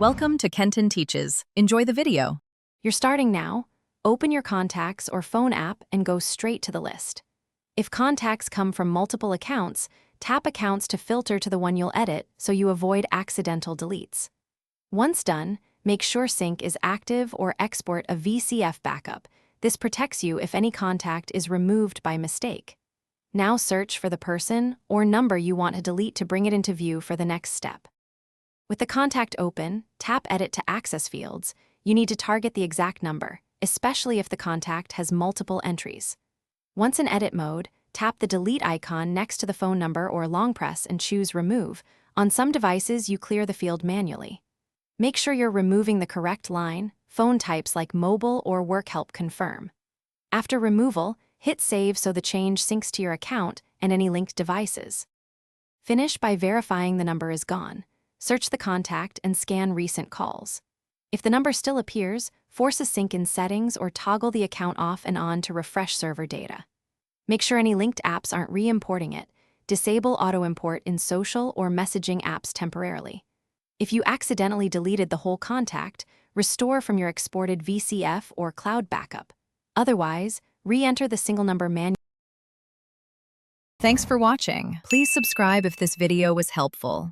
Welcome to Kenton Teaches. Enjoy the video. You're starting now. Open your contacts or phone app and go straight to the list. If contacts come from multiple accounts, tap Accounts to filter to the one you'll edit so you avoid accidental deletes. Once done, make sure Sync is active or export a VCF backup. This protects you if any contact is removed by mistake. Now search for the person or number you want to delete to bring it into view for the next step. With the contact open, tap Edit to access fields. You need to target the exact number, especially if the contact has multiple entries. Once in edit mode, tap the delete icon next to the phone number or long press and choose Remove. On some devices, you clear the field manually. Make sure you're removing the correct line, phone types like mobile or work help confirm. After removal, hit Save so the change syncs to your account and any linked devices. Finish by verifying the number is gone. Search the contact and scan recent calls. If the number still appears, force a sync in settings or toggle the account off and on to refresh server data. Make sure any linked apps aren't re-importing it. Disable auto-import in social or messaging apps temporarily. If you accidentally deleted the whole contact, restore from your exported VCF or cloud backup. Otherwise, re-enter the single number manually. Thanks for watching. Please subscribe if this video was helpful.